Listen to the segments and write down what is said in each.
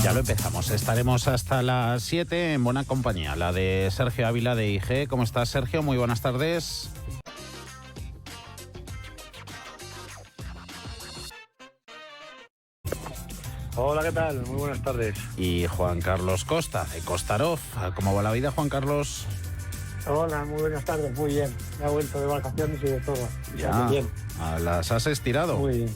Ya lo empezamos. Estaremos hasta las 7 en buena compañía, la de Sergio Ávila de IG. ¿Cómo estás, Sergio? Muy buenas tardes. Hola, ¿qué tal? Muy buenas tardes. Y Juan Carlos Costa, de Costarov. ¿Cómo va la vida, Juan Carlos? Hola, muy buenas tardes, muy bien. Me ha vuelto de vacaciones y de todo. Ya, bien. ¿Las has estirado? Muy bien.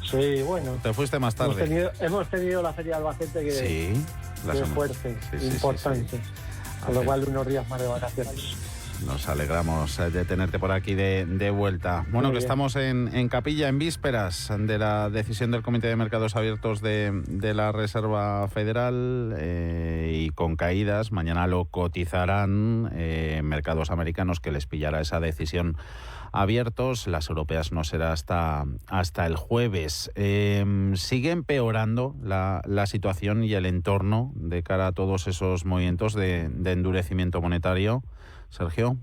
Sí, bueno. ¿Te fuiste más tarde? Hemos tenido la Feria de Albacete que es fuerte, importante. Sí. Con lo cual, unos días más de vacaciones. Nos alegramos de tenerte por aquí de vuelta. Bueno, que estamos en capilla, en vísperas de la decisión del Comité de Mercados Abiertos de la Reserva Federal y con caídas. Mañana lo cotizarán mercados americanos, que les pillará esa decisión abiertos. Las europeas no será hasta el jueves. Sigue empeorando la situación y el entorno de cara a todos esos movimientos de endurecimiento monetario. Sergio.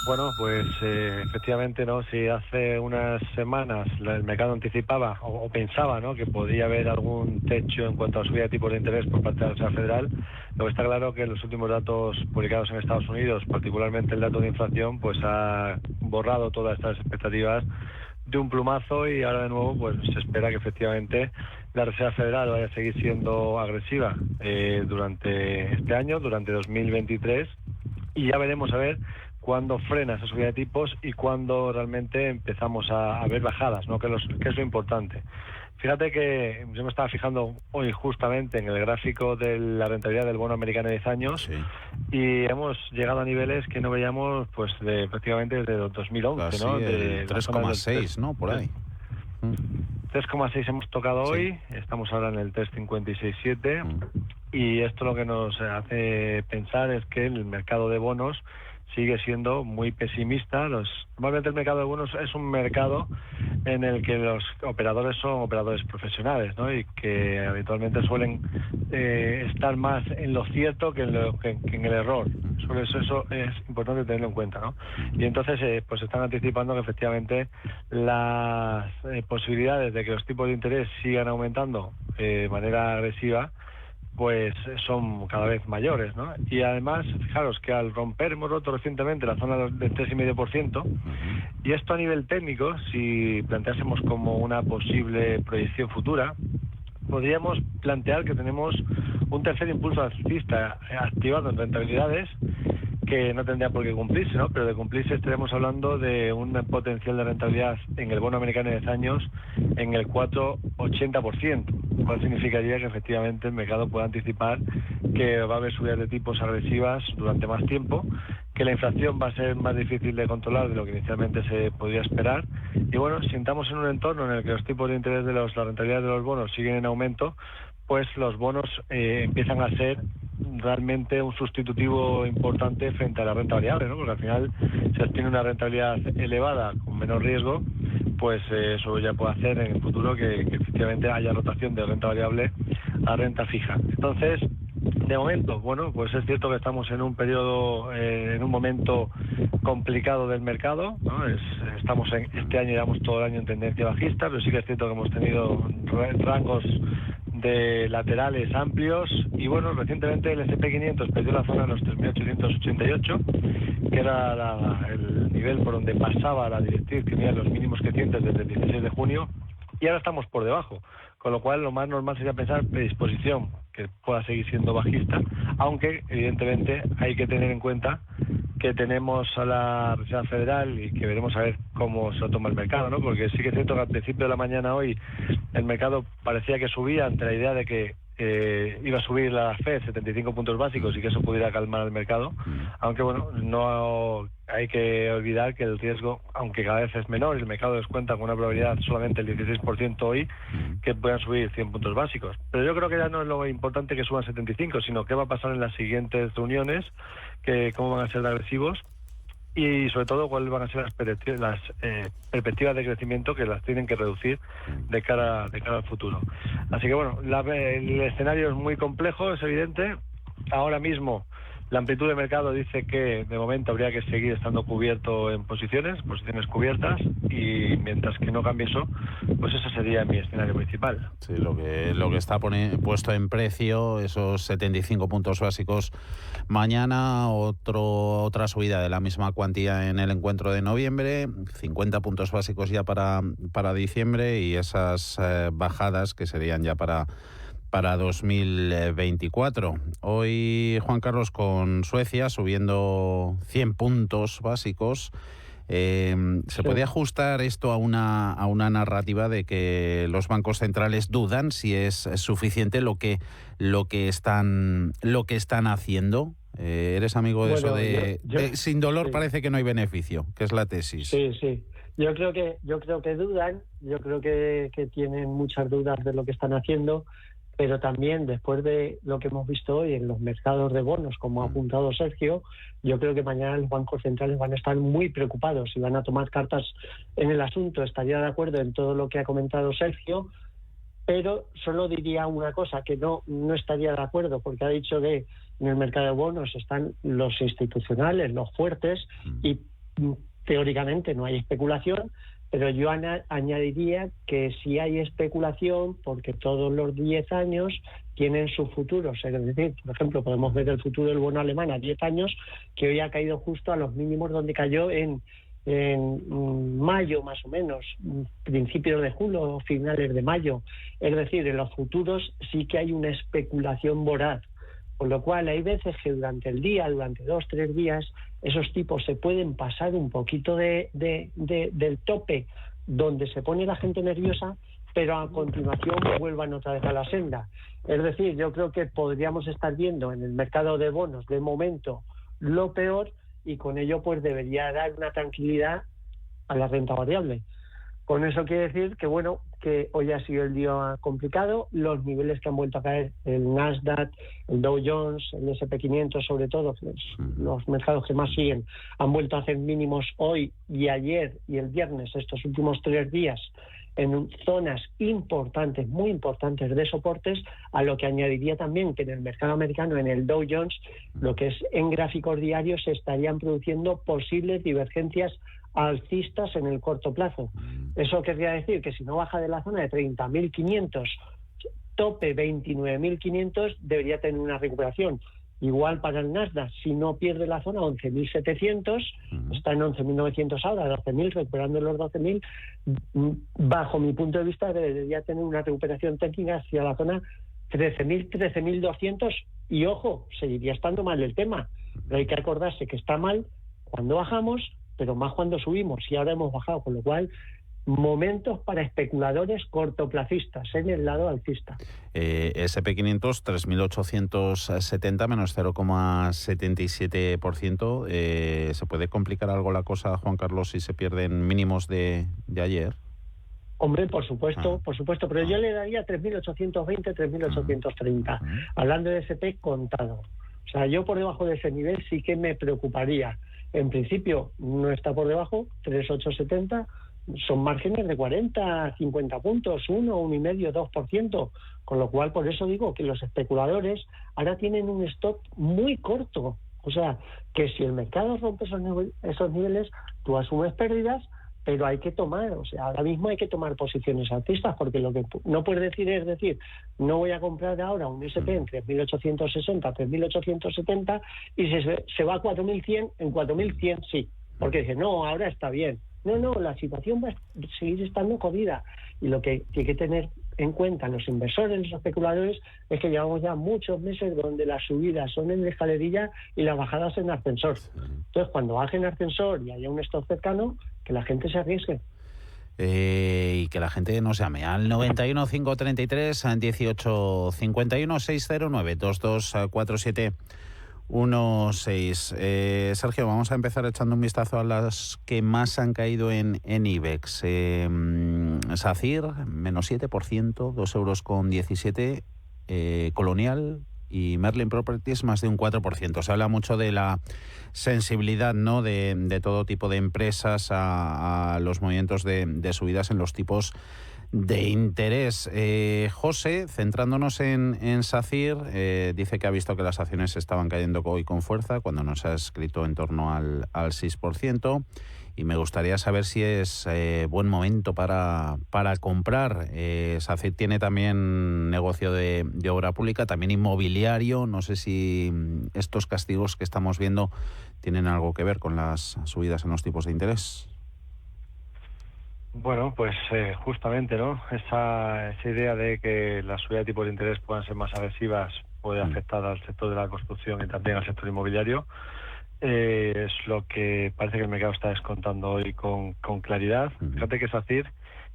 Bueno, pues efectivamente, ¿no? Si hace unas semanas el mercado anticipaba o pensaba, ¿no?, que podía haber algún techo en cuanto a subida de tipos de interés por parte de la Reserva Federal, lo que está claro que los últimos datos publicados en Estados Unidos, particularmente el dato de inflación, pues ha borrado todas estas expectativas de un plumazo, y ahora de nuevo pues se espera que efectivamente la Reserva Federal vaya a seguir siendo agresiva durante este año, durante 2023, y ya veremos a ver cuándo frena esa subida de tipos y cuándo realmente empezamos a ver bajadas, ¿no?, que es lo importante. Fíjate que yo me estaba fijando hoy justamente en el gráfico de la rentabilidad del bono americano de 10 años, y hemos llegado a niveles que no veíamos pues de prácticamente desde 2011, ¿no? De 3,6, ¿no? Por ahí. 3,6 hemos tocado hoy, estamos ahora en el 3,56,7, y esto lo que nos hace pensar es que el mercado de bonos sigue siendo muy pesimista. Normalmente el mercado de bonos es un mercado en el que los operadores son operadores profesionales, ¿no?, y que habitualmente suelen estar más en lo cierto que en el error. Sobre eso es importante tenerlo en cuenta, ¿no? Y entonces pues están anticipando que efectivamente las posibilidades de que los tipos de interés sigan aumentando de manera agresiva pues son cada vez mayores, ¿no? Y además, fijaros que al romper, hemos roto recientemente la zona del 3,5%, y esto a nivel técnico, si planteásemos como una posible proyección futura, podríamos plantear que tenemos un tercer impulso alcista activado en rentabilidades que no tendría por qué cumplirse, ¿no? Pero de cumplirse estaremos hablando de un potencial de rentabilidad en el bono americano de 10 años en el 4,80%, lo cual significaría que efectivamente el mercado puede anticipar que va a haber subidas de tipos agresivas durante más tiempo, que la inflación va a ser más difícil de controlar de lo que inicialmente se podría esperar, y bueno, si estamos en un entorno en el que los tipos de interés de la rentabilidad de los bonos siguen en aumento, pues los bonos empiezan a ser realmente un sustitutivo importante frente a la renta variable, ¿no? Porque al final, si obtiene una rentabilidad elevada con menos riesgo, pues eso ya puede hacer en el futuro que efectivamente haya rotación de renta variable a renta fija. Entonces, de momento, bueno, pues es cierto que estamos en un periodo, en un momento complicado del mercado, ¿no? Estamos este año, llevamos todo el año en tendencia bajista, pero sí que es cierto que hemos tenido rangos de laterales amplios, y bueno, recientemente el S&P 500 perdió la zona de los 3.888, que era el nivel por donde pasaba la directriz que mide los mínimos crecientes desde el 16 de junio, y ahora estamos por debajo, con lo cual lo más normal sería pensar predisposición que pueda seguir siendo bajista, aunque evidentemente hay que tener en cuenta que tenemos a la Reserva Federal y que veremos a ver cómo se lo toma el mercado, ¿no? Porque sí que es cierto que al principio de la mañana hoy el mercado parecía que subía ante la idea de que iba a subir la FED 75 puntos básicos y que eso pudiera calmar el mercado, aunque bueno, no hay que olvidar que el riesgo, aunque cada vez es menor, el mercado descuenta con una probabilidad solamente el 16% hoy, que puedan subir 100 puntos básicos. Pero yo creo que ya no es lo importante que suban 75, sino qué va a pasar en las siguientes reuniones, que cómo van a ser de agresivos, y sobre todo cuáles van a ser las perspectivas de crecimiento que las tienen que reducir de cara al futuro. Así que bueno, el escenario es muy complejo, es evidente. Ahora mismo La amplitud de mercado dice que de momento habría que seguir estando cubierto en posiciones cubiertas, y mientras que no cambie eso, pues ese sería mi escenario principal. Sí, lo que está puesto en precio, esos 75 puntos básicos mañana, otra subida de la misma cuantía en el encuentro de noviembre, 50 puntos básicos ya para diciembre, y esas bajadas que serían ya para 2024. Hoy, Juan Carlos, con Suecia subiendo 100 puntos básicos, ¿se puede ajustar esto a una narrativa de que los bancos centrales dudan si es suficiente lo que están haciendo? ¿Eres amigo de eso de sin dolor sí, parece que no hay beneficio, que es la tesis? Sí. Yo creo que dudan, yo creo que tienen muchas dudas de lo que están haciendo, pero también después de lo que hemos visto hoy en los mercados de bonos, como ha apuntado Sergio, yo creo que mañana los bancos centrales van a estar muy preocupados y van a tomar cartas en el asunto. Estaría de acuerdo en todo lo que ha comentado Sergio, pero solo diría una cosa, que no estaría de acuerdo, porque ha dicho que en el mercado de bonos están los institucionales, los fuertes, y teóricamente no hay especulación, pero yo añadiría que sí hay especulación porque todos los 10 años tienen sus futuros. Es decir, por ejemplo, podemos ver el futuro del bono alemán a 10 años, que hoy ha caído justo a los mínimos donde cayó en mayo, más o menos, principios de julio, finales de mayo. Es decir, en los futuros sí que hay una especulación voraz. Con lo cual hay veces que durante el día, durante 2-3 días, esos tipos se pueden pasar un poquito del tope donde se pone la gente nerviosa, pero a continuación vuelvan otra vez a la senda. Es decir, yo creo que podríamos estar viendo en el mercado de bonos de momento lo peor, y con ello pues debería dar una tranquilidad a la renta variable. Con eso quiere decir que que hoy ha sido el día complicado, los niveles que han vuelto a caer, el Nasdaq, el Dow Jones, el S&P 500, sobre todo, los mercados que más siguen, han vuelto a hacer mínimos hoy y ayer y el viernes, estos últimos 3 días, en zonas importantes, muy importantes de soportes, a lo que añadiría también que en el mercado americano, en el Dow Jones, lo que es en gráficos diarios, se estarían produciendo posibles divergencias alcistas en el corto plazo. Eso querría decir que si no baja de la zona de 30.500, tope 29.500, debería tener una recuperación. Igual para el Nasdaq, si no pierde la zona 11.700, está en 11.900 ahora, 12.000, recuperando los 12.000, bajo mi punto de vista debería tener una recuperación técnica hacia la zona 13.000, 13.200, y ojo, seguiría estando mal el tema, pero hay que acordarse que está mal cuando bajamos, pero más cuando subimos, y ahora hemos bajado, con lo cual momentos para especuladores cortoplacistas en el lado alcista. S&P 500 3.870 menos 0,77%. ¿Se puede complicar algo la cosa, Juan Carlos, si se pierden mínimos de ayer? Hombre, por supuesto, pero yo le daría 3.820, 3.830, hablando de S&P contado. O sea, yo por debajo de ese nivel sí que me preocuparía. En principio no está por debajo, 3.870, son márgenes de 40, 50 puntos, 1,5, 2%, con lo cual por eso digo que los especuladores ahora tienen un stop muy corto. O sea, que si el mercado rompe esos niveles, tú asumes pérdidas, pero hay que tomar, o sea, ahora mismo hay que tomar posiciones alcistas, porque lo que no puedes decir es decir, no voy a comprar ahora un S&P en 3.860, 3.870, y se va a 4.100, en 4.100 sí, porque dice, no, ahora está bien. No, la situación va a seguir estando jodida, y lo que tiene que tener en cuenta los inversores, los especuladores, es que llevamos ya muchos meses donde las subidas son en escalerilla y las bajadas en ascensor. Entonces, cuando baje en ascensor y haya un stop cercano, que la gente se arriesgue. Y que la gente nos llame al 91 533 18 51 609 2247 16. Sergio, vamos a empezar echando un vistazo a las que más han caído en IBEX. SACIR, menos 7%, 2,17 €. Colonial y Merlin Properties, más de un 4%. Se habla mucho de la sensibilidad, ¿no?, de todo tipo de empresas a los movimientos de subidas en los tipos de interés. José, centrándonos en SACIR, dice que ha visto que las acciones estaban cayendo hoy con fuerza, cuando nos ha escrito en torno al 6%, y me gustaría saber si es buen momento para comprar. SACIR tiene también negocio de obra pública, también inmobiliario. No sé si estos castigos que estamos viendo tienen algo que ver con las subidas en los tipos de interés. Bueno, pues justamente, ¿no? Esa idea de que las subidas de tipos de interés puedan ser más agresivas puede afectar al sector de la construcción y también al sector inmobiliario. Es lo que parece que el mercado está descontando hoy con claridad. Fíjate que SACIR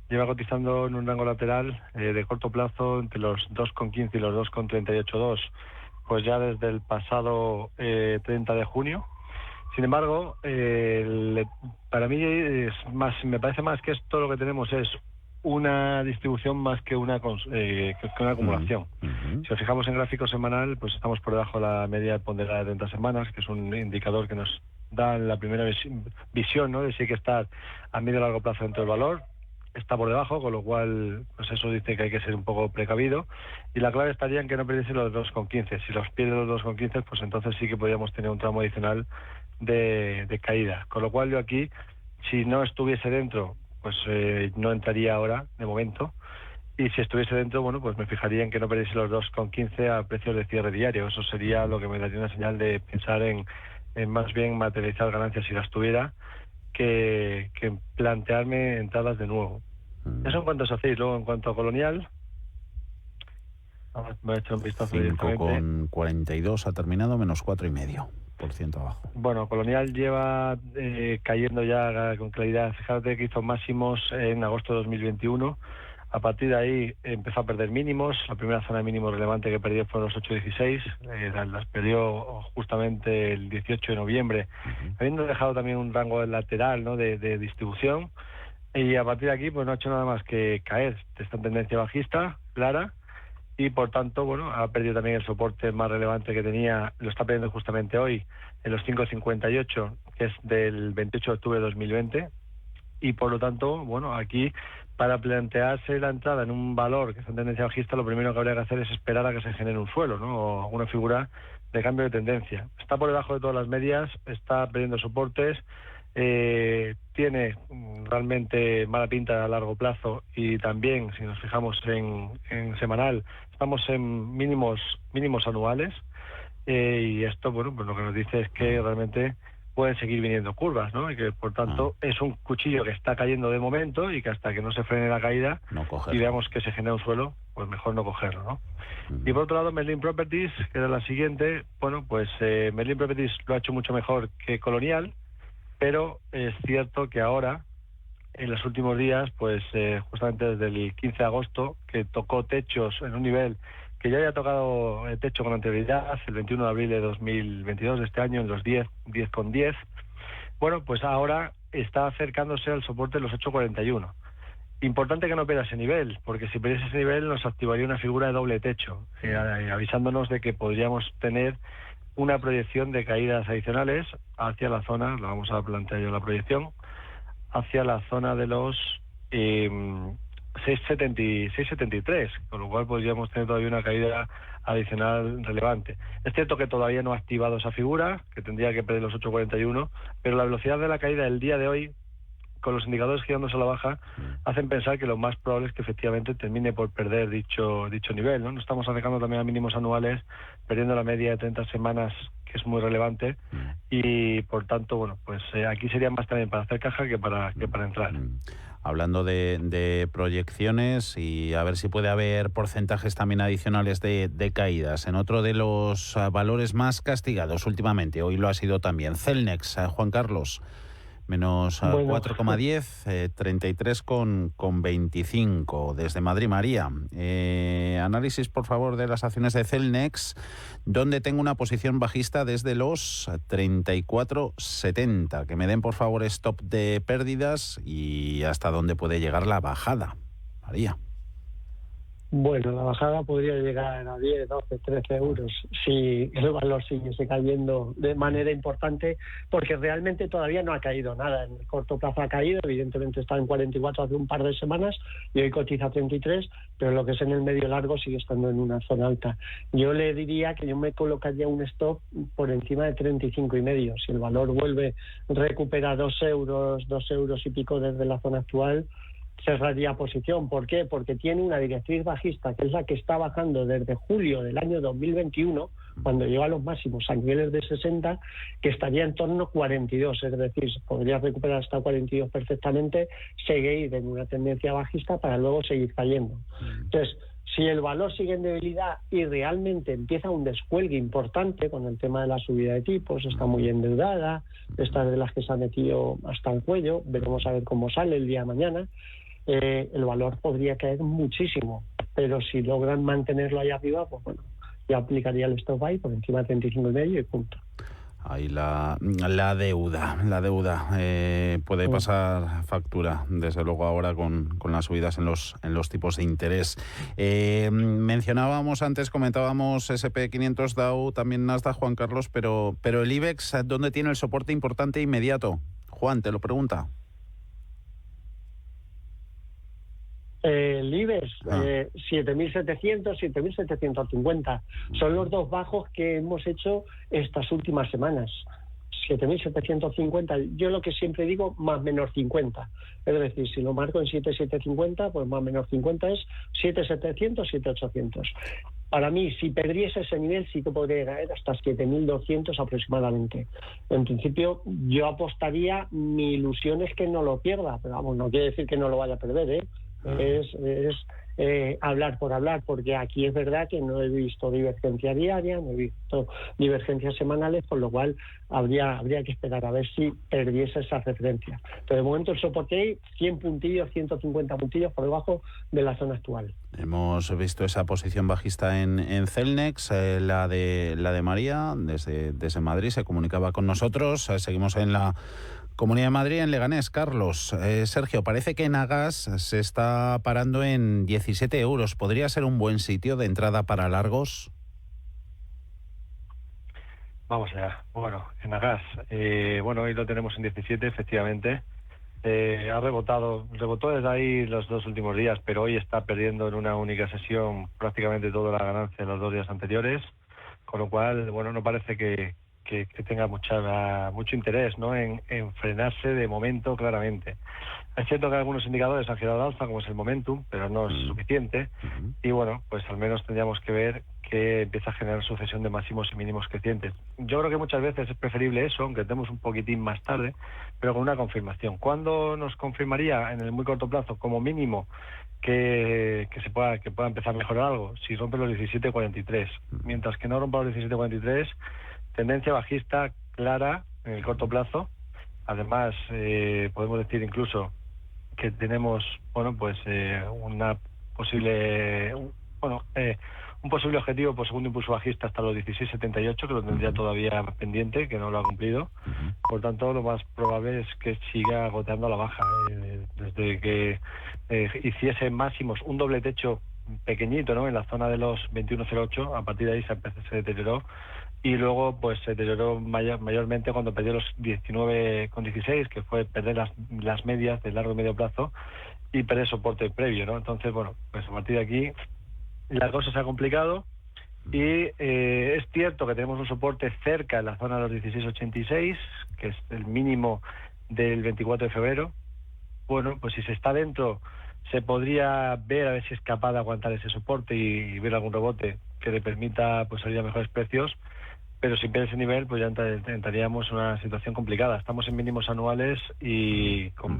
lleva cotizando en un rango lateral de corto plazo entre los 2,15 y los 2,382, pues ya desde el pasado 30 de junio. Sin embargo, para mí me parece más que esto lo que tenemos es una distribución más que una acumulación. Si nos fijamos en gráfico semanal, pues estamos por debajo de la media ponderada de 30 semanas, que es un indicador que nos da la primera visión, ¿no?, de si hay que estar a medio y largo plazo dentro del valor. Está por debajo, con lo cual pues eso dice que hay que ser un poco precavido, y la clave estaría en que no perdiese los 2,15. Si los pierde los 2,15, pues entonces sí que podríamos tener un tramo adicional de caída, con lo cual yo aquí, si no estuviese dentro, pues no entraría ahora de momento, y si estuviese dentro, bueno, pues me fijaría en que no perdiese los 2,15 a precios de cierre diario. Eso sería lo que me daría una señal de pensar en más bien materializar ganancias si las tuviera, que plantearme entradas de nuevo. Eso en cuanto a SACIR. Luego, en cuanto a Colonial, me he hecho un vistazo 5,42 ha terminado, menos 4,5% abajo. Bueno, Colonial lleva cayendo ya con claridad. Fíjate que hizo máximos en agosto de 2021. A partir de ahí empezó a perder mínimos. La primera zona de mínimos relevante que perdió fue los 8,16. Las perdió justamente el 18 de noviembre, habiendo dejado también un rango lateral, ¿no?, de distribución. Y a partir de aquí pues no ha hecho nada más que caer. Está en tendencia bajista, clara, y por tanto, bueno, ha perdido también el soporte más relevante que tenía. Lo está perdiendo justamente hoy en los 5,58, que es del 28 de octubre de 2020. Y por lo tanto, bueno, aquí, para plantearse la entrada en un valor que está en tendencia bajista, lo primero que habría que hacer es esperar a que se genere un suelo, ¿no?, o alguna figura de cambio de tendencia. Está por debajo de todas las medias, está perdiendo soportes, tiene realmente mala pinta a largo plazo, y también, si nos fijamos en semanal, estamos en mínimos anuales, y esto, bueno, pues lo que nos dice es que realmente pueden seguir viniendo curvas, ¿no?, y que por tanto es un cuchillo que está cayendo de momento, y que hasta que no se frene la caída y veamos que se genera un suelo, pues mejor no cogerlo, ¿no? Y por otro lado, Merlin Properties, que era la siguiente, bueno, pues Merlin Properties lo ha hecho mucho mejor que Colonial, pero es cierto que ahora, en los últimos días, pues justamente desde el 15 de agosto, que tocó techos en un nivel que ya había tocado el techo con anterioridad, el 21 de abril de 2022 de este año, en los 10,10. Bueno, pues ahora está acercándose al soporte de los 8,41. Importante que no pierda ese nivel, porque si perdiese ese nivel nos activaría una figura de doble techo, avisándonos de que podríamos tener una proyección de caídas adicionales hacia la zona, lo vamos a plantear yo la proyección, hacia la zona de los 6,73, con lo cual podríamos tener todavía una caída adicional relevante. Es cierto que todavía no ha activado esa figura, que tendría que perder los 8,41, pero la velocidad de la caída del día de hoy, con los indicadores girándose a la baja, hacen pensar que lo más probable es que efectivamente termine por perder dicho nivel, ¿no? Nos estamos acercando también a mínimos anuales, perdiendo la media de 30 semanas, que es muy relevante, y por tanto, bueno, pues aquí sería más también para hacer caja que para entrar. Hablando de proyecciones, y a ver si puede haber porcentajes también adicionales de caídas. En otro de los valores más castigados últimamente, hoy lo ha sido también, Celnex, Juan Carlos, menos 4,10, 33,25 desde Madrid. María, análisis por favor de las acciones de Celnex, donde tengo una posición bajista desde los 34,70. Que me den por favor stop de pérdidas y hasta dónde puede llegar la bajada. María. Bueno, la bajada podría llegar a 10, 12, 13 euros si el valor siguiese cayendo de manera importante, porque realmente todavía no ha caído nada. En el corto plazo ha caído, evidentemente está en 44 hace un par de semanas y hoy cotiza 33, pero lo que es en el medio largo sigue estando en una zona alta. Yo le diría que yo me colocaría un stop por encima de 35,5. Si el valor vuelve a recuperar 2 euros y pico desde la zona actual, cerraría posición. ¿Por qué? Porque tiene una directriz bajista, que es la que está bajando desde julio del año 2021, cuando llegó a los máximos a niveles de 60, que estaría en torno a 42, es decir, podría recuperar hasta 42 perfectamente, seguir en una tendencia bajista para luego seguir cayendo. Entonces, si el valor sigue en debilidad y realmente empieza un descuelgue importante con el tema de la subida de tipos, está muy endeudada, estas de las que se ha metido hasta el cuello, veremos a ver cómo sale el día de mañana, el valor podría caer muchísimo, pero si logran mantenerlo ahí arriba, pues bueno, ya aplicaría el stop buy por encima de 35,5 y punto. Ahí la deuda puede pasar factura, desde luego ahora con las subidas en los tipos de interés. Mencionábamos antes, comentábamos S&P 500, Dow, también Nasdaq, Juan Carlos, pero el IBEX, ¿dónde tiene el soporte importante e inmediato? Juan, te lo pregunta. El IBEX, 7.700, 7.750. Son los dos bajos que hemos hecho estas últimas semanas. 7.750. Yo lo que siempre digo, más menos 50. Es decir, si lo marco en 7.750, pues más menos 50 es 7.700, 7.800. Para mí, si perdiese ese nivel, sí que podría caer hasta 7.200 aproximadamente. En principio, yo apostaría, mi ilusión es que no lo pierda, pero vamos, no quiere decir que no lo vaya a perder, ¿eh? Es hablar por hablar, porque aquí es verdad que no he visto divergencia diaria, no he visto divergencias semanales, por lo cual habría que esperar a ver si perdiese esa referencia. Pero de momento el soporte ahí, 100 puntillos, 150 puntillos por debajo de la zona actual. Hemos visto esa posición bajista en Celnex, la de María, desde Madrid, se comunicaba con nosotros. Seguimos en la Comunidad de Madrid, en Leganés. Carlos, Sergio, parece que en Agas se está parando en 17 euros. ¿Podría ser un buen sitio de entrada para largos? Vamos allá. Bueno, en Agas, hoy lo tenemos en 17, efectivamente. Rebotó desde ahí los 2 últimos días, pero hoy está perdiendo en una única sesión prácticamente toda la ganancia de los 2 días anteriores, con lo cual, no parece que tenga mucho interés, ¿no?, en frenarse de momento, claramente. Es cierto que algunos indicadores han girado al alza, como es el momentum, pero no es suficiente. Y pues al menos tendríamos que ver que empieza a generar sucesión de máximos y mínimos crecientes. Yo creo que muchas veces es preferible eso, aunque estemos un poquitín más tarde, pero con una confirmación. ¿Cuándo nos confirmaría? En el muy corto plazo, como mínimo, que pueda empezar a mejorar algo, si rompe los 17.43. Mientras que no rompa los 17.43, tendencia bajista clara en el corto plazo. Además, podemos decir incluso que tenemos un posible objetivo por segundo impulso bajista hasta los 16.78, que lo tendría todavía pendiente, que no lo ha cumplido. Por tanto, lo más probable es que siga goteando a la baja. Desde que hiciese máximos un doble techo pequeñito, ¿no?, en la zona de los 21.08, a partir de ahí se deterioró. Y luego se deterioró mayormente cuando perdió los 19,16, que fue perder las medias de largo y medio plazo y perder soporte previo, ¿no? Entonces, a partir de aquí la cosa se ha complicado y es cierto que tenemos un soporte cerca en la zona de los 16,86, que es el mínimo del 24 de febrero. Si se está dentro, se podría ver a ver si es capaz de aguantar ese soporte y ver algún rebote que le permita salir a mejores precios. Pero si pierde ese nivel, ya entraríamos en una situación complicada. Estamos en mínimos anuales y con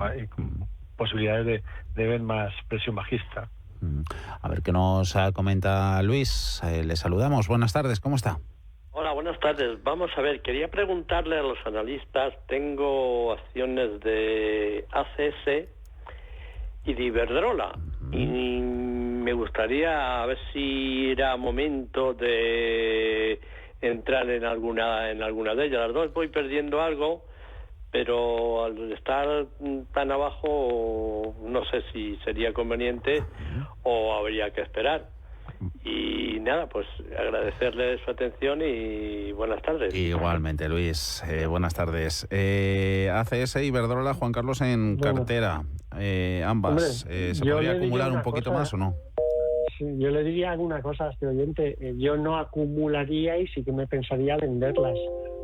posibilidades de ver más presión bajista. A ver qué nos comenta Luis. Le saludamos. Buenas tardes, ¿cómo está? Hola, buenas tardes. Vamos a ver, quería preguntarle a los analistas, tengo acciones de ACS y de Iberdrola, y me gustaría a ver si era momento de entrar en alguna de ellas. Las dos voy perdiendo algo, pero al estar tan abajo no sé si sería conveniente o habría que esperar. Y nada, pues agradecerle su atención y buenas tardes. Igualmente, Luis, buenas tardes. ACS y Iberdrola, Juan Carlos, en cartera, ambas. Hombre, ¿Se podría acumular un poquito más o no? Sí, yo le diría alguna cosa a este oyente. Yo no acumularía y sí que me pensaría venderlas.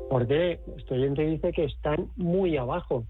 Porque este oyente dice que están muy abajo.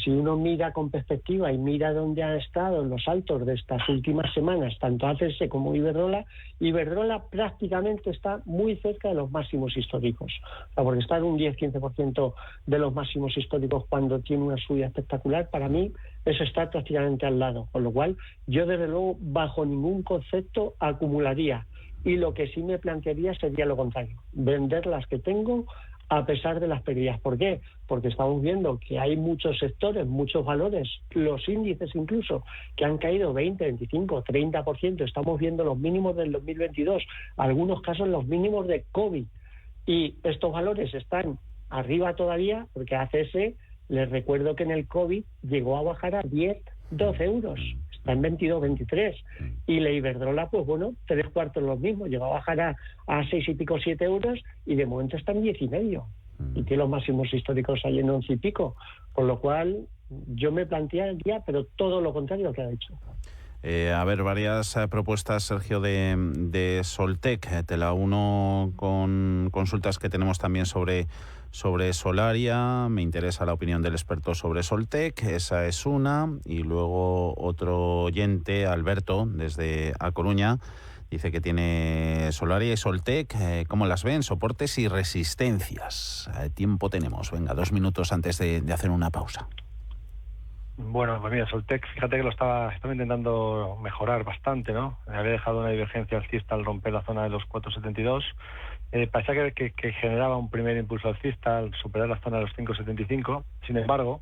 Si uno mira con perspectiva y mira dónde han estado en los altos de estas últimas semanas, tanto ACS como Iberdrola prácticamente está muy cerca de los máximos históricos. O sea, porque está en un 10-15% de los máximos históricos cuando tiene una subida espectacular, para mí eso está prácticamente al lado. Con lo cual, yo desde luego, bajo ningún concepto, acumularía. Y lo que sí me plantearía sería lo contrario, vender las que tengo a pesar de las pérdidas. ¿Por qué? Porque estamos viendo que hay muchos sectores, muchos valores, los índices incluso, que han caído 20, 25, 30%. Estamos viendo los mínimos del 2022, algunos casos los mínimos de COVID. Y estos valores están arriba todavía, porque ACS, les recuerdo que en el COVID llegó a bajar a 10, 12 euros. Está en 22, 23. Y la Iberdrola, pues bueno, 3/4 lo mismo. Llegó a bajar a 6 y pico, 7 euros y de momento está en 10 y medio. Y tiene los máximos históricos ahí en 11 y pico. Con lo cual, yo me plantearía, pero todo lo contrario que ha hecho. A ver, varias propuestas, Sergio, de Soltec. Te la uno con consultas que tenemos también sobre Solaria. Me interesa la opinión del experto sobre Soltec, esa es una. Y luego otro oyente, Alberto, desde A Coruña, dice que tiene Solaria y Soltec. ¿Cómo las ven? Soportes y resistencias. Tiempo tenemos. Venga, 2 minutos antes de hacer una pausa. Pues mira, Soltec, fíjate que lo estaba intentando mejorar bastante, ¿no? Había dejado una divergencia alcista al romper la zona de los 4,72. Parecía que generaba un primer impulso alcista al superar la zona de los 5,75. Sin embargo,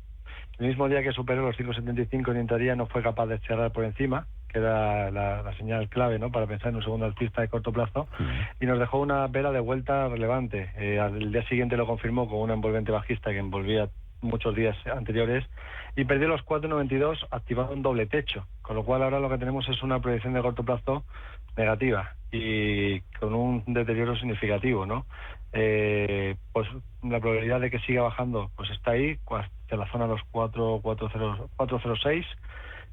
el mismo día que superó los 5,75 en intraday no fue capaz de cerrar por encima, que era la señal clave, ¿no?, para pensar en un segundo alcista de corto plazo, y nos dejó una vela de vuelta relevante. Al día siguiente lo confirmó con una envolvente bajista que envolvía muchos días anteriores y perdió los 4,92 activando un doble techo, con lo cual ahora lo que tenemos es una proyección de corto plazo negativa y con un deterioro significativo, ¿no? Pues la probabilidad de que siga bajando pues está ahí, hacia la zona de los 4,06,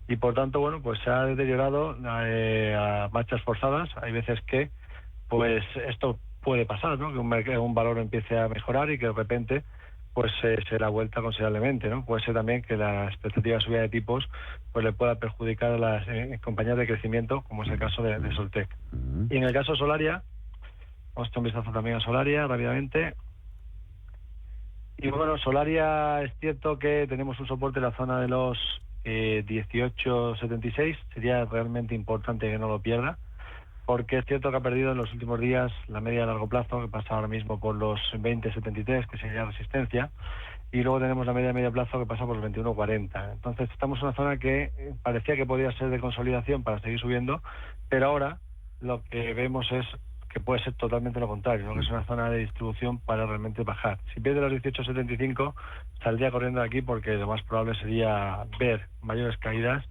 y por tanto, bueno, pues se ha deteriorado a marchas forzadas. Hay veces que pues esto puede pasar, ¿no?, que un valor empiece a mejorar y que de repente pues se da vuelta considerablemente, ¿no? Puede ser también que la expectativa de subida de tipos pues le pueda perjudicar a las compañías de crecimiento, como es el caso de Soltec. Y en el caso de Solaria, vamos a echar un vistazo también a Solaria rápidamente. Y bueno, Solaria, es cierto que tenemos un soporte en la zona de los 18,76. Sería realmente importante que no lo pierda, porque es cierto que ha perdido en los últimos días la media a largo plazo, que pasa ahora mismo por los 20,73, que sería resistencia, y luego tenemos la media a medio plazo que pasa por los 21,40. Entonces estamos en una zona que parecía que podía ser de consolidación para seguir subiendo, pero ahora lo que vemos es que puede ser totalmente lo contrario, ¿no?, que es una zona de distribución para realmente bajar. Si pierde los 18,75, saldría corriendo de aquí, porque lo más probable sería ver mayores caídas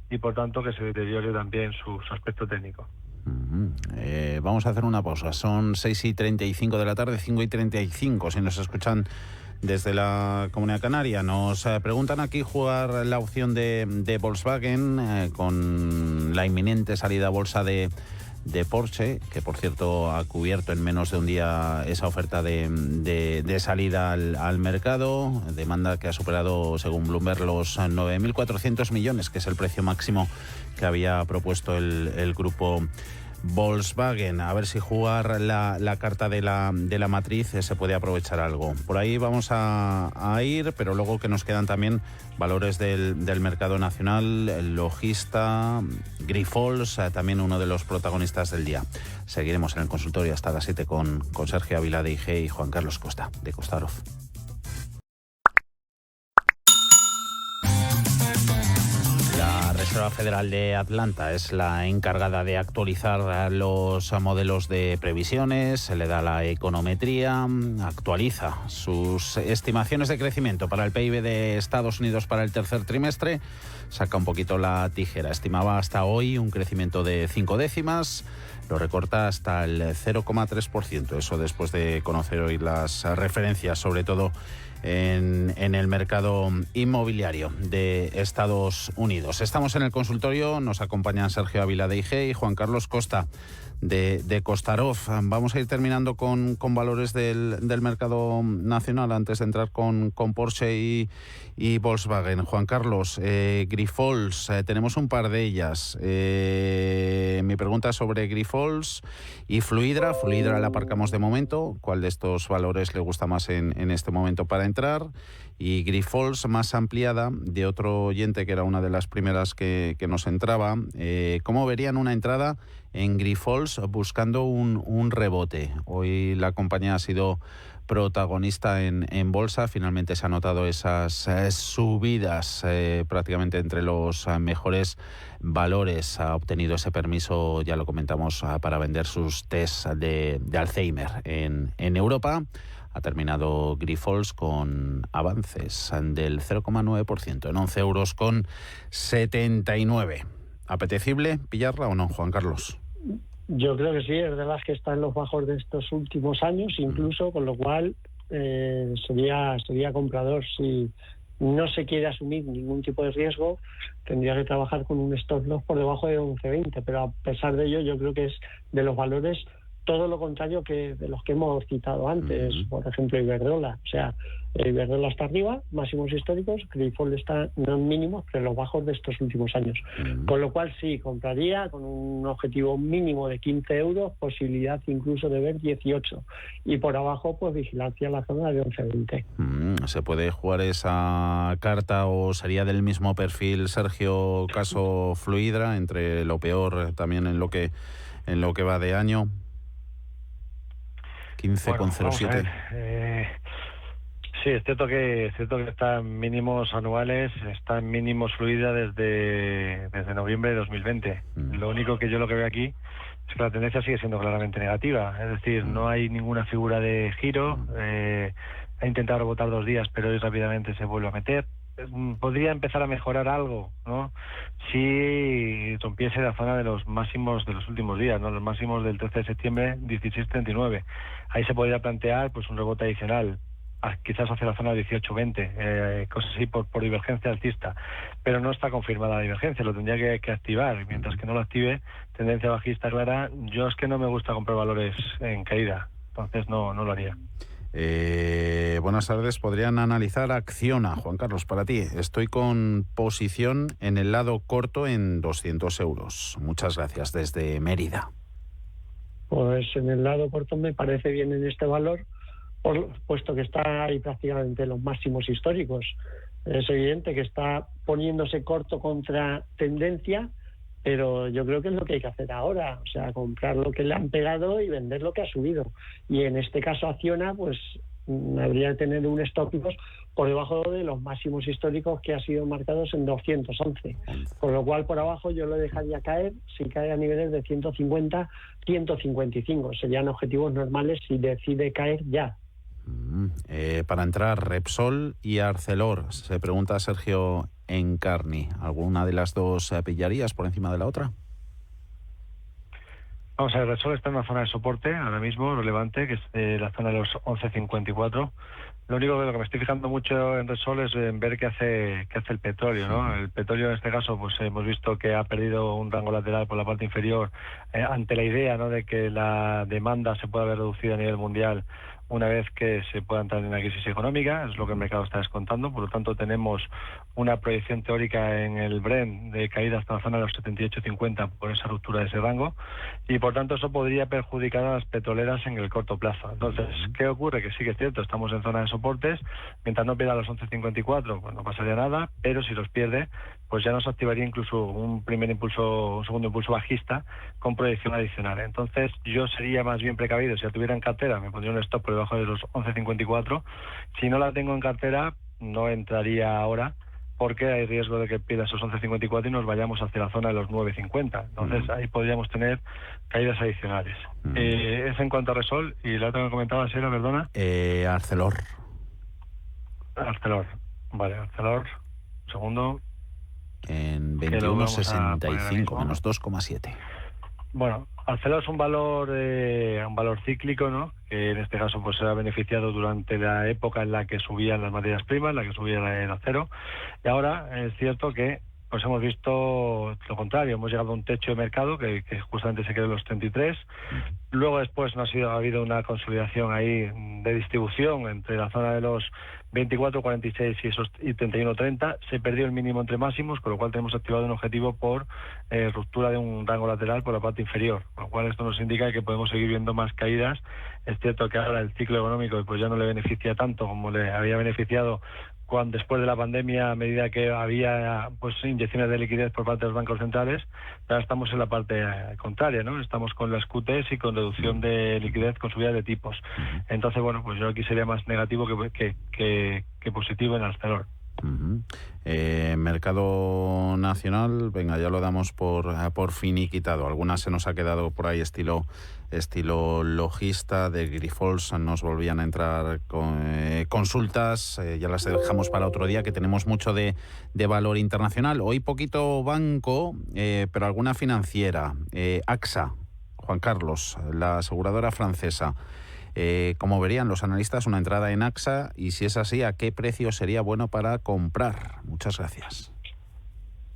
y por tanto que se deteriore también su aspecto técnico. Vamos a hacer una pausa. Son 6:35 de la tarde, 5:35 si nos escuchan desde la Comunidad Canaria. Nos preguntan aquí jugar la opción de Volkswagen con la inminente salida a bolsa de Porsche, que por cierto ha cubierto en menos de un día esa oferta de salida al mercado, demanda que ha superado, según Bloomberg, los 9.400 millones, que es el precio máximo que había propuesto el grupo Volkswagen. A ver si jugar la carta de la matriz se puede aprovechar algo. Por ahí vamos a ir, pero luego que nos quedan también valores del mercado nacional, el Logista, Grifols, también uno de los protagonistas del día. Seguiremos en el consultorio hasta las 7 con Sergio Ávila de IG y Juan Carlos Costa de Costaroz. Reserva Federal de Atlanta es la encargada de actualizar los modelos de previsiones, se le da la econometría, actualiza sus estimaciones de crecimiento para el PIB de Estados Unidos para el tercer trimestre, saca un poquito la tijera, estimaba hasta hoy un crecimiento de 5 décimas, lo recorta hasta el 0,3%, eso después de conocer hoy las referencias, sobre todo en el mercado inmobiliario de Estados Unidos. Estamos en el consultorio, nos acompañan Sergio Ávila de IG y Juan Carlos Costa de Costaroff. Vamos a ir terminando con valores del mercado nacional antes de entrar con Porsche y Volkswagen. Juan Carlos, Grifols, tenemos un par de ellas. Mi pregunta es sobre Grifols y Fluidra. Fluidra la aparcamos de momento. ¿Cuál de estos valores le gusta más en este momento para entrar? Y Grifols, más ampliada, de otro oyente que era una de las primeras que nos entraba. ¿Cómo verían una entrada en Grifols buscando un rebote? Hoy la compañía ha sido protagonista en bolsa, finalmente se han notado esas subidas prácticamente entre los mejores valores. Ha obtenido ese permiso, ya lo comentamos, para vender sus test de Alzheimer en Europa. Ha terminado Grifols con avances del 0,9% en 11,79 €. ¿Apetecible pillarla o no, Juan Carlos? Yo creo que sí, es de las que están en los bajos de estos últimos años, incluso, con lo cual sería comprador. Si no se quiere asumir ningún tipo de riesgo, tendría que trabajar con un stop loss por debajo de 11,20, pero a pesar de ello yo creo que es de los valores todo lo contrario que de los que hemos citado antes, por ejemplo Iberdrola. O sea, Iberdrola está arriba, máximos históricos, Grifols está no en mínimos, pero en los bajos de estos últimos años. Con lo cual sí, compraría con un objetivo mínimo de 15 €, posibilidad incluso de ver 18. Y por abajo, pues vigilancia en la zona de 11,20. ¿Se puede jugar esa carta o sería del mismo perfil, Sergio, caso Fluidra, entre lo peor también en lo que va de año? 15,07. Sí, es cierto que está en mínimos anuales, está en mínimos Fluidra desde noviembre de 2020. Lo único que yo lo que veo aquí es que la tendencia sigue siendo claramente negativa. Es decir, no hay ninguna figura de giro. Ha intentado rebotar 2 días, pero hoy rápidamente se vuelve a meter. Podría empezar a mejorar algo, ¿no?, si rompiese la zona de los máximos de los últimos días, ¿no?, los máximos del 13 de septiembre, 16,39. Ahí se podría plantear pues un rebote adicional, quizás hacia la zona de 18,20, cosas así por divergencia alcista, pero no está confirmada la divergencia, lo tendría que activar. Mientras que no lo active, tendencia bajista clara. Yo es que no me gusta comprar valores en caída, entonces no lo haría. Buenas tardes. ¿Podrían analizar Acciona, Juan Carlos, para ti? Estoy con posición en el lado corto en 200 €. Muchas gracias, desde Mérida. Pues en el lado corto me parece bien en este valor, puesto que está ahí prácticamente en los máximos históricos. Es evidente que está poniéndose corto contra tendencia, pero yo creo que es lo que hay que hacer ahora, o sea, comprar lo que le han pegado y vender lo que ha subido. Y en este caso Acciona, pues habría que tener un stop loss por debajo de los máximos históricos que han sido marcados en 211. Con lo cual, por abajo yo lo dejaría caer, si cae a niveles de 150, 155. Serían objetivos normales si decide caer ya. Para entrar, Repsol y Arcelor. Se pregunta Sergio Encarni. ¿Alguna de las dos pillarías por encima de la otra? Vamos a ver, Repsol está en una zona de soporte ahora mismo relevante, que es la zona de los 11,54. Lo único que me estoy fijando mucho en Repsol es en ver qué hace el petróleo, ¿no? El petróleo en este caso, pues hemos visto que ha perdido un rango lateral por la parte inferior ante la idea, ¿no?, de que la demanda se pueda ver reducida a nivel mundial una vez que se pueda entrar en una crisis económica. Es lo que el mercado está descontando. Por lo tanto, tenemos una proyección teórica en el Brent de caída hasta la zona de los 78,50 por esa ruptura de ese rango, y por tanto eso podría perjudicar a las petroleras en el corto plazo. Entonces, ¿qué ocurre? Que sí que es cierto, estamos en zona de soportes. Mientras no pierda los 11,54, pues no pasaría nada, pero si los pierde, pues ya nos activaría incluso un segundo impulso bajista con proyección adicional. Entonces yo sería más bien precavido. Si la tuviera en cartera, me pondría un stop por debajo de los 11,54. Si no la tengo en cartera, no entraría ahora, porque hay riesgo de que pierda esos 11,54 y nos vayamos hacia la zona de los 9,50. Entonces ahí podríamos tener caídas adicionales. Es en cuanto a Repsol, y la otra que me comentabas era, perdona. Arcelor. Vale, Arcelor, un segundo. En 21,65, menos 2,7. Bueno, Arcelor es un valor cíclico, ¿no? Que en este caso pues se ha beneficiado durante la época en la que subían las materias primas, en la que subía el acero, y ahora es cierto que pues hemos visto lo contrario, hemos llegado a un techo de mercado que justamente se quedó en los 33. Luego después ha habido una consolidación ahí de distribución entre la zona de los 24,46 y 31,30. Se perdió el mínimo entre máximos, con lo cual tenemos activado un objetivo por ruptura de un rango lateral por la parte inferior, con lo cual esto nos indica que podemos seguir viendo más caídas. Es cierto que ahora el ciclo económico pues ya no le beneficia tanto como le había beneficiado después de la pandemia, a medida que había pues inyecciones de liquidez por parte de los bancos centrales. Ahora estamos en la parte contraria, ¿no? Estamos con las QTs y con reducción de liquidez con subida de tipos. Entonces, bueno, pues yo aquí sería más negativo que positivo en Arcelor. Mercado nacional, venga, ya lo damos por finiquitado. Algunas se nos ha quedado por ahí estilo logista. De Grifols nos volvían a entrar consultas, ya las dejamos para otro día, que tenemos mucho de valor internacional. Hoy poquito banco, pero alguna financiera. AXA, Juan Carlos, la aseguradora francesa. ¿Cómo verían los analistas una entrada en AXA? Y si es así, ¿a qué precio sería bueno para comprar? Muchas gracias.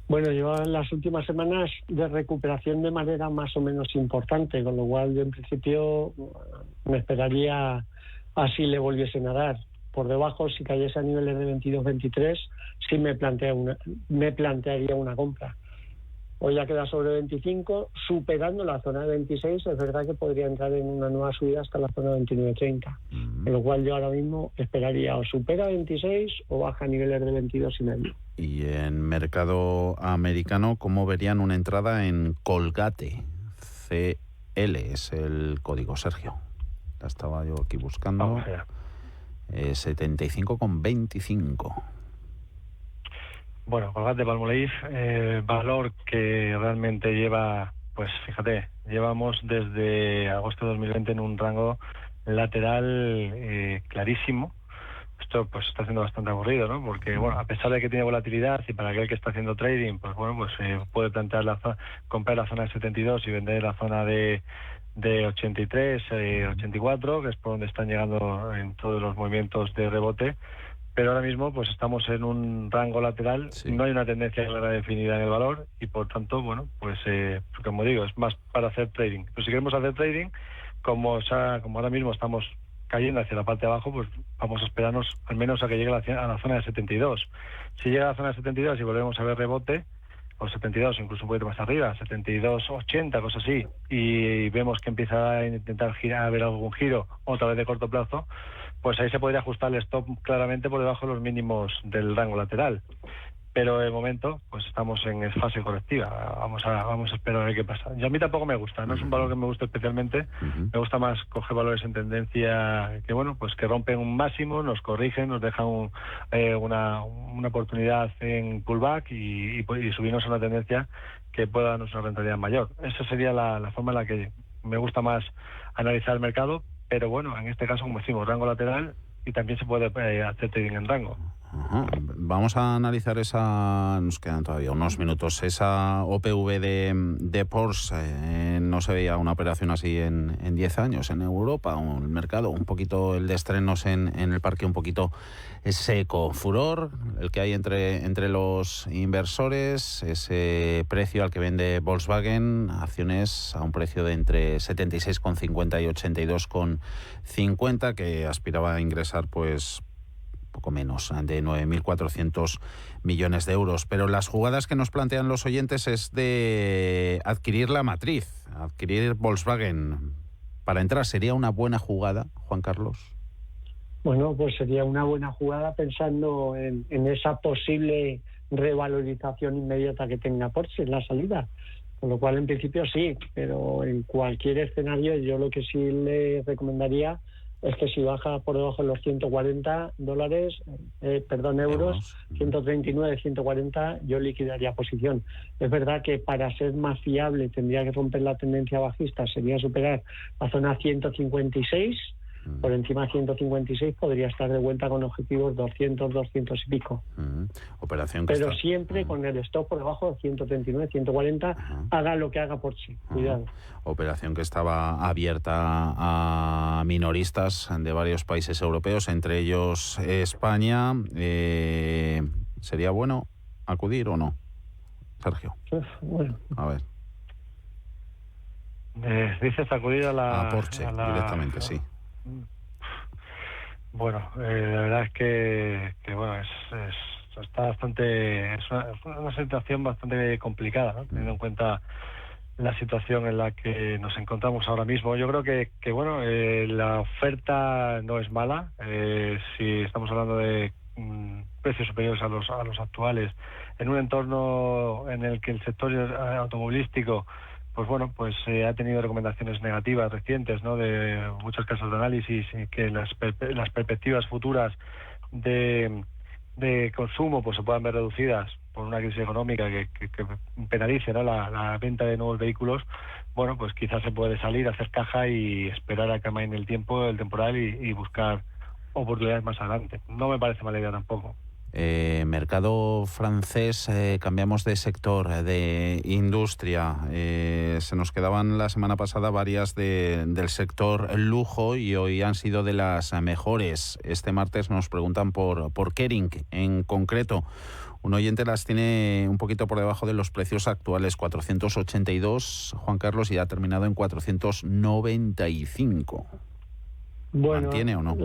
Bueno, llevan las últimas semanas de recuperación de manera más o menos importante, con lo cual yo en principio me esperaría así le volviesen a dar. Por debajo, si cayese a niveles de 22-23, sí me plantearía una compra. Hoy ya queda sobre 25, superando la zona de 26, es verdad que podría entrar en una nueva subida hasta la zona de 29-30. Con lo cual yo ahora mismo esperaría o supera 26 o baja a niveles de 22,5. Y en mercado americano, ¿cómo verían una entrada en Colgate? CL es el código, Sergio. La estaba yo aquí buscando. 75,25. Bueno, Colgate-Palmolive, valor que realmente lleva, pues fíjate, llevamos desde agosto de 2020 en un rango lateral clarísimo. Esto pues está siendo bastante aburrido, ¿no? Porque, bueno, a pesar de que tiene volatilidad y para aquel que está haciendo trading, pues bueno, pues puede plantear comprar la zona de 72 y vender la zona de 83, 84, que es por donde están llegando en todos los movimientos de rebote. Pero ahora mismo pues estamos en un rango lateral, no hay una tendencia clara definida en el valor y por tanto, bueno, pues como digo, es más para hacer trading. Pero si queremos hacer trading, como ahora mismo estamos cayendo hacia la parte de abajo, pues vamos a esperarnos al menos a que llegue a la zona de 72. Si llega a la zona de 72 y volvemos a ver rebote, o 72, incluso un poquito más arriba, 72,80, cosas así, y vemos que empieza a intentar girar, a ver algún giro, otra vez de corto plazo, pues ahí se podría ajustar el stop claramente por debajo de los mínimos del rango lateral. Pero de momento pues estamos en fase correctiva. Vamos a esperar a ver qué pasa. Y a mí tampoco me gusta, no es un valor que me guste especialmente. Me gusta más coger valores en tendencia que, bueno, pues que rompen un máximo, nos corrigen, nos dejan una oportunidad en pullback y subirnos a una tendencia que pueda darnos una rentabilidad mayor. Esa sería la forma en la que me gusta más analizar el mercado. Pero bueno, en este caso, como decimos, rango lateral y también se puede hacer trading en rango. Vamos a analizar nos quedan todavía unos minutos, esa OPV de Porsche. No se veía una operación así en 10 años en Europa, el mercado, un poquito el de estrenos en el parque un poquito seco. Furor, el que hay entre los inversores, ese precio al que vende Volkswagen, acciones a un precio de entre 76,50 y 82,50, que aspiraba a ingresar pues poco menos de 9.400 millones de euros. Pero las jugadas que nos plantean los oyentes es de adquirir la matriz, adquirir Volkswagen. Para entrar, ¿sería una buena jugada, Juan Carlos? Bueno, pues sería una buena jugada pensando en esa posible revalorización inmediata que tenga Porsche en la salida. Con lo cual, en principio sí, pero en cualquier escenario yo lo que sí le recomendaría es que si baja por debajo de los 140 euros, 139, 140, yo liquidaría posición. Es verdad que para ser más fiable tendría que romper la tendencia bajista, sería superar la zona 156, por encima de 156 podría estar de vuelta con objetivos 200, 200 y pico. Operación que pero está... siempre con el stop por debajo de 139, 140, haga lo que haga por sí. Cuidado. Operación que estaba abierta a minoristas de varios países europeos, entre ellos España. ¿Sería bueno acudir o no, Sergio? Bueno. A ver. Dices acudir a Porsche, directamente, sí. Bueno, la verdad es que bueno, está bastante, es una situación bastante complicada, ¿no? Teniendo en cuenta la situación en la que nos encontramos ahora mismo. Yo creo que bueno, la oferta no es mala. Si estamos hablando de precios superiores a los actuales, en un entorno en el que el sector automovilístico pues bueno, pues ha tenido recomendaciones negativas recientes, ¿no?, de muchas casas de análisis, y que las perspectivas futuras de consumo pues se puedan ver reducidas por una crisis económica que penalice, ¿no?, la venta de nuevos vehículos. Bueno, pues quizás se puede salir, hacer caja y esperar a que amaine el tiempo, el temporal, y buscar oportunidades más adelante. No me parece mala idea tampoco. Mercado francés, cambiamos de sector, de industria. Se nos quedaban la semana pasada varias del sector lujo y hoy han sido de las mejores. Este martes nos preguntan por Kering en concreto. Un oyente las tiene un poquito por debajo de los precios actuales, 482, Juan Carlos, y ha terminado en 495. Bueno, ¿mantiene o no?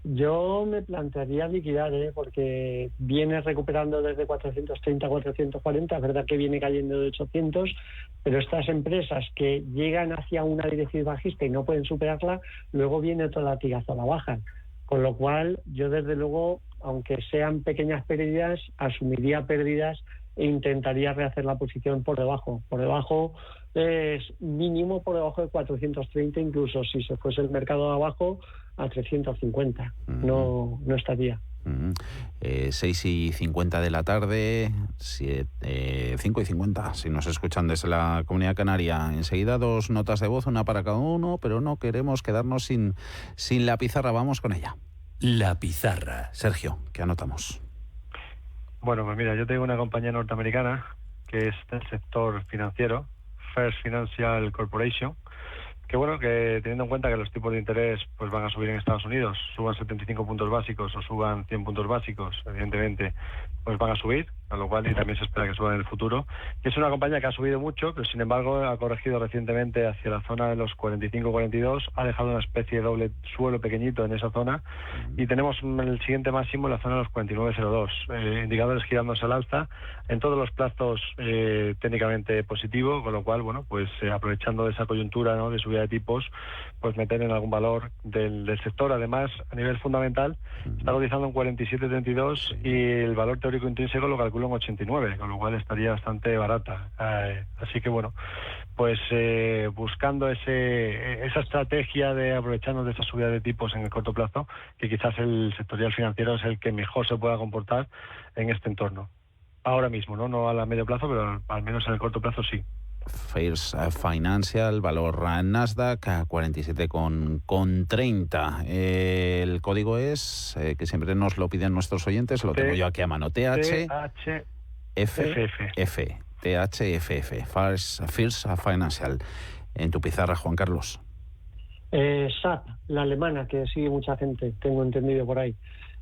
Yo me plantearía liquidar, porque viene recuperando desde 430 a 440, es verdad que viene cayendo de 800, pero estas empresas que llegan hacia una dirección bajista y no pueden superarla, luego viene otro latigazo a la baja. Con lo cual, yo desde luego, aunque sean pequeñas pérdidas, asumiría pérdidas e intentaría rehacer la posición por debajo. Por debajo es mínimo por debajo de 430, incluso si se fuese el mercado abajo, a 350. No estaría. 6:50 de la tarde, 5:50, si nos escuchan desde la Comunidad Canaria. Enseguida 2 notas de voz, una para cada uno, pero no queremos quedarnos sin la pizarra. Vamos con ella. La pizarra. Sergio, ¿qué anotamos? Bueno, pues mira, yo tengo una compañía norteamericana que es del sector financiero, First Financial Corporation, que bueno, que teniendo en cuenta que los tipos de interés pues van a subir en Estados Unidos, suban 75 puntos básicos o suban 100 puntos básicos, evidentemente pues van a subir, a lo cual y también se espera que suban en el futuro. Y es una compañía que ha subido mucho, pero sin embargo ha corregido recientemente hacia la zona de los 45-42, ha dejado una especie de doble suelo pequeñito en esa zona, y tenemos el siguiente máximo en la zona de los 49.02, indicadores girándose al alza, en todos los plazos técnicamente positivo, con lo cual, bueno, pues aprovechando de esa coyuntura, ¿no?, de subida de tipos, pues meter en algún valor del sector. Además, a nivel fundamental, está cotizando en 47.32 y el valor teórico intrínseco lo calculo en 89, con lo cual estaría bastante barata. Así que bueno, pues buscando esa estrategia de aprovecharnos de esa subida de tipos en el corto plazo, que quizás el sectorial financiero es el que mejor se pueda comportar en este entorno. Ahora mismo, no a la medio plazo, pero al menos en el corto plazo sí. First Financial, valor Nasdaq a 47,30. El código es, que siempre nos lo piden nuestros oyentes, lo tengo yo aquí a mano, THFF. First Financial. En tu pizarra, Juan Carlos. SAP, la alemana, que sigue mucha gente, tengo entendido por ahí.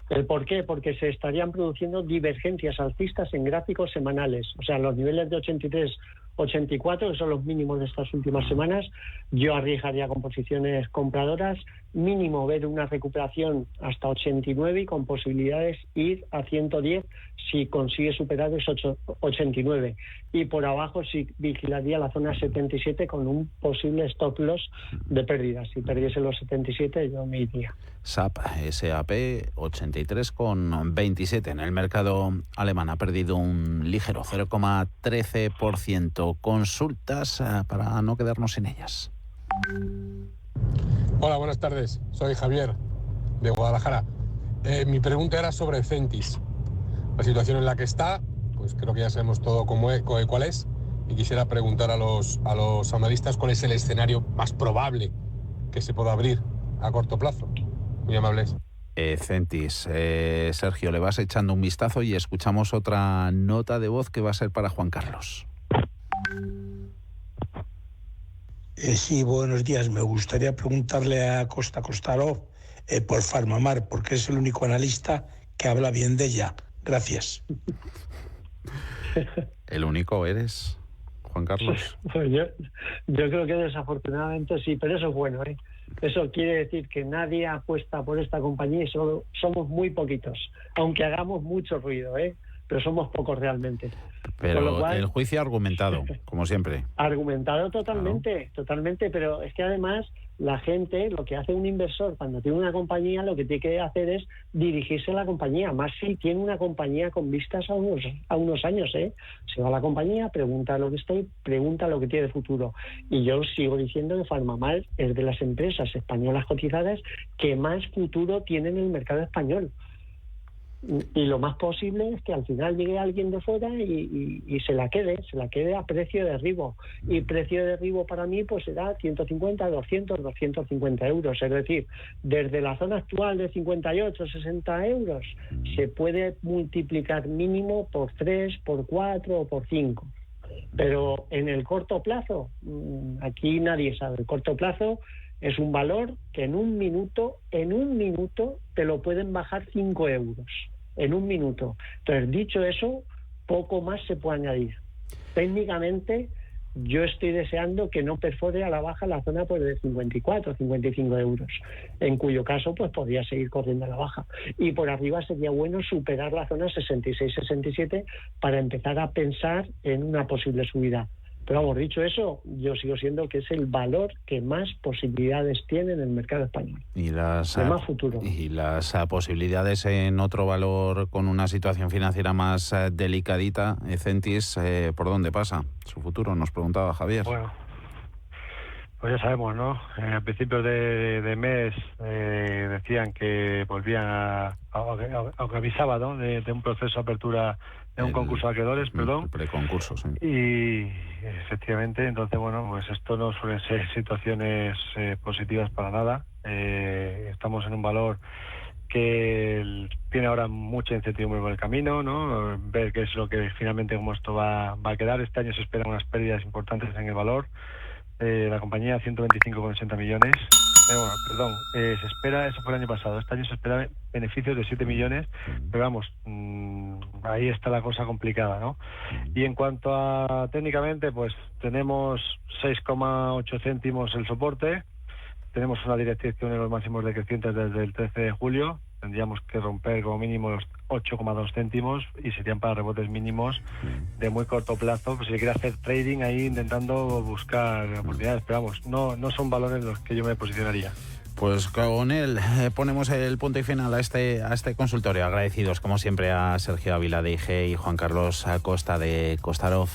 ¿El por qué? Porque se estarían produciendo divergencias alcistas en gráficos semanales. O sea, los niveles de 83-84, que son los mínimos de estas últimas semanas, yo arriesgaría con posiciones compradoras, mínimo ver una recuperación hasta 89 y con posibilidades ir a 110 si consigue superar esos 89. Y por abajo sí vigilaría la zona 77 con un posible stop loss de pérdidas. Si perdiese los 77 yo me iría. SAP 83,27. En el mercado alemán ha perdido un ligero 0,13%. Consultas para no quedarnos sin ellas. Hola, buenas tardes. Soy Javier, de Guadalajara. Mi pregunta era sobre Centis. La situación en la que está, pues creo que ya sabemos todo cuál es. Y quisiera preguntar a los analistas cuál es el escenario más probable que se pueda abrir a corto plazo. Muy amables. Centis, Sergio, le vas echando un vistazo y escuchamos otra nota de voz que va a ser para Juan Carlos. Sí, buenos días. Me gustaría preguntarle a Costa Costarov por Farmamar, porque es el único analista que habla bien de ella. Gracias. ¿El único eres, Juan Carlos? Pues yo creo que desafortunadamente sí, pero eso es bueno, ¿eh? Eso quiere decir que nadie apuesta por esta compañía y solo somos muy poquitos, aunque hagamos mucho ruido, pero somos pocos realmente. Pero cual, el juicio argumentado, como siempre. Argumentado totalmente, claro. Totalmente, pero es que además la gente, lo que hace un inversor cuando tiene una compañía, lo que tiene que hacer es dirigirse a la compañía, más si tiene una compañía con vistas a unos años, Se va a la compañía, pregunta lo que está y pregunta lo que tiene de futuro. Y yo sigo diciendo que Farmamar es de las empresas españolas cotizadas que más futuro tiene en el mercado español. Y lo más posible es que al final llegue alguien de fuera y se la quede a precio de derribo. Y precio de derribo para mí pues será 150, 200, 250 euros. Es decir, desde la zona actual de 58, 60 euros se puede multiplicar mínimo por 3, por 4 o por 5. Pero en el corto plazo, aquí nadie sabe. El corto plazo es un valor que en un minuto te lo pueden bajar 5 euros. En un minuto. Entonces, dicho eso, poco más se puede añadir. Técnicamente, yo estoy deseando que no perfore a la baja la zona pues de 54, 55 euros, en cuyo caso pues podría seguir corriendo a la baja. Y por arriba sería bueno superar la zona 66, 67 para empezar a pensar en una posible subida. Pero vamos, dicho eso, yo sigo siendo que es el valor que más posibilidades tiene en el mercado español. Y las más futuro. Y las posibilidades en otro valor con una situación financiera más delicadita, Centis, ¿por dónde pasa su futuro? Nos preguntaba Javier. Bueno, pues ya sabemos, ¿no? A principios de mes decían que volvían aunque avisaba, ¿no? De un proceso de apertura de un concurso de acreedores, perdón. Preconcurso, sí. Y efectivamente, entonces, bueno, pues esto no suelen ser situaciones positivas para nada. Estamos en un valor que tiene ahora mucha incertidumbre por el camino, ¿no? Ver qué es lo que finalmente cómo esto va a quedar. Este año se esperan unas pérdidas importantes en el valor. La compañía 125,80 millones. Se espera, eso fue el año pasado. Este año se espera beneficios de 7 millones, pero vamos, ahí está la cosa complicada, ¿no? Y en cuanto a técnicamente, pues tenemos 6,8 céntimos el soporte, tenemos una dirección en los máximos decrecientes desde el 13 de julio, tendríamos que romper como mínimo los 8,2 céntimos y serían para rebotes mínimos de muy corto plazo, pues si quiere hacer trading ahí intentando buscar oportunidades, pero vamos, no son valores en los que yo me posicionaría. Pues con él ponemos el punto y final a este consultorio. Agradecidos como siempre a Sergio Ávila de IG y Juan Carlos Acosta de Costarov.